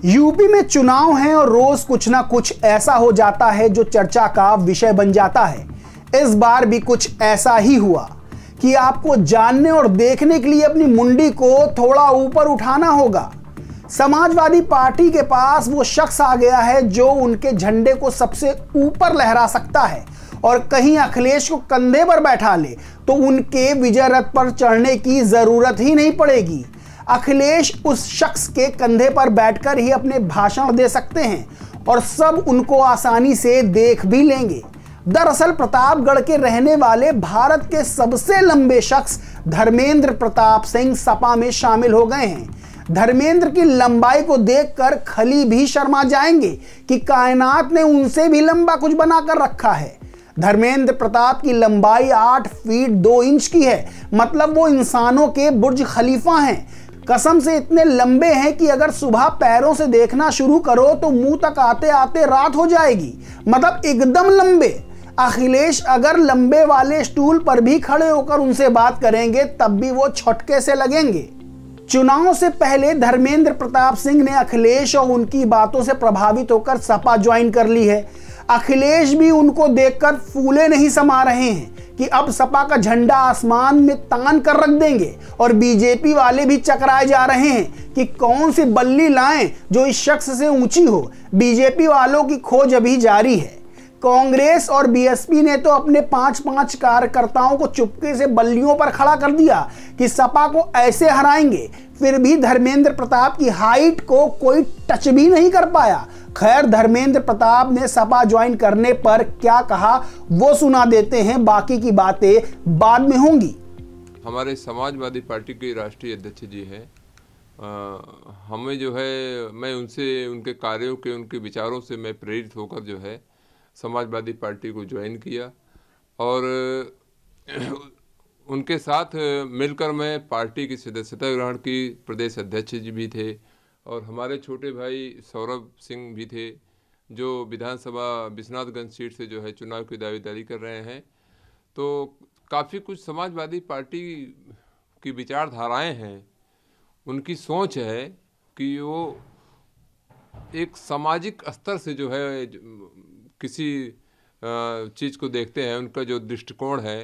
UP में चुनाव हैं और रोज कुछ ना कुछ ऐसा हो जाता है जो चर्चा का विषय बन जाता है। इस बार भी कुछ ऐसा ही हुआ कि आपको जानने और देखने के लिए अपनी मुंडी को थोड़ा ऊपर उठाना होगा। समाजवादी पार्टी के पास वो शख्स आ गया है जो उनके झंडे को सबसे ऊपर लहरा सकता है और कहीं अखिलेश को कंधे पर बैठा ले तो उनके विजय रथ पर चढ़ने की जरूरत ही नहीं पड़ेगी। अखिलेश उस शख्स के कंधे पर बैठकर ही अपने भाषण दे सकते हैं और सब उनको आसानी से देख भी लेंगे। दरअसल प्रतापगढ़ के रहने वाले भारत के सबसे लंबे शख्स धर्मेंद्र प्रताप सिंह सपा में शामिल हो गए हैं। धर्मेंद्र की लंबाई को देखकर खली भी शर्मा जाएंगे कि कायनात ने उनसे भी लंबा कुछ बनाकर रखा है। धर्मेंद्र प्रताप की लंबाई 8 फीट 2 इंच की है, मतलब वो इंसानों के बुर्ज खलीफा हैं। कसम से इतने लंबे हैं कि अगर सुबह पैरों से देखना शुरू करो तो मुंह तक आते आते रात हो जाएगी, मतलब एकदम लंबे। अखिलेश अगर लंबे वाले स्टूल पर भी खड़े होकर उनसे बात करेंगे तब भी वो छटके से लगेंगे। चुनाव से पहले धर्मेंद्र प्रताप सिंह ने अखिलेश और उनकी बातों से प्रभावित होकर सपा ज्वाइन कर ली है। अखिलेश भी उनको देखकर फूले नहीं समा रहे हैं कि अब सपा का झंडा आसमान में तान कर रख देंगे और बीजेपी वाले भी चकराए जा रहे हैं कि कौन सी बल्ली लाएं जो इस शख्स से ऊंची हो। बीजेपी वालों की खोज अभी जारी है। कांग्रेस और बीएसपी ने तो अपने 5-5 कार्यकर्ताओं को चुपके से बल्लियों पर खड़ा कर दिया कि सपा को ऐसे हराएंगे, फिर भी धर्मेंद्र प्रताप की हाइट को कोई टच भी नहीं कर पाया। खैर, धर्मेंद्र प्रताप ने सपा ज्वाइन करने पर क्या कहा वो सुना देते हैं, बाकी की बातें बाद में होंगी। हमारे समाजवादी पार्टी के राष्ट्रीय अध्यक्ष जी हैं, हमें जो है मैं उनसे उनके कार्यों के उनके विचारों से मैं प्रेरित होकर जो है समाजवादी पार्टी को ज्वाइन किया और उनके साथ मिलकर मैं पार्टी की सदस्यता ग्रहण की। प्रदेश अध्यक्ष जी भी थे और हमारे छोटे भाई सौरभ सिंह भी थे जो विधानसभा विश्वनाथगंज सीट से जो है चुनाव की दावेदारी कर रहे हैं। तो काफ़ी कुछ समाजवादी पार्टी की विचारधाराएं हैं, उनकी सोच है कि वो एक सामाजिक स्तर से जो है किसी चीज़ को देखते हैं, उनका जो दृष्टिकोण है।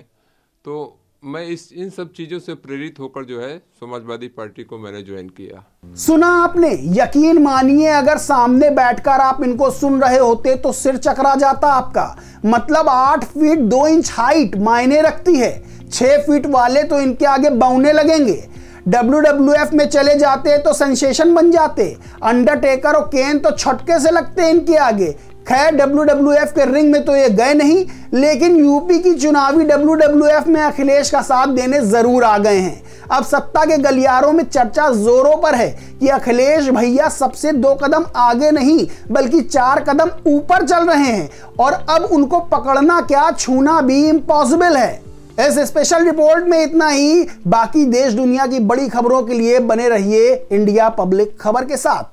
तो मैं इन सब चीज़ों से प्रेरित होकर जो है समाजवादी पार्टी को मैंने ज्वाइन किया। सुना आपने? यकीन मानिए अगर सामने बैठकर आप इनको सुन रहे होते तो सिर चकरा जाता आपका। मतलब 8 फीट 2 इंच हाइट मायने रखती है। 6 फीट वाले तो इनके आगे बौने लगेंगे। WWF में चले जाते तो सेंसेशन बन जाते। अंडरटेकर और केन तो छटके से लगते इनके आगे। खैर, WWF के रिंग में तो ये गए नहीं, लेकिन यूपी की चुनावी WWF में अखिलेश का साथ देने जरूर आ गए हैं। अब सत्ता के गलियारों में चर्चा जोरों पर है कि अखिलेश भैया सबसे 2 कदम आगे नहीं बल्कि 4 कदम ऊपर चल रहे हैं और अब उनको पकड़ना क्या, छूना भी इम्पॉसिबल है। इस स्पेशल रिपोर्ट में इतना ही। बाकी देश दुनिया की बड़ी खबरों के लिए बने रहिए इंडिया पब्लिक खबर के साथ।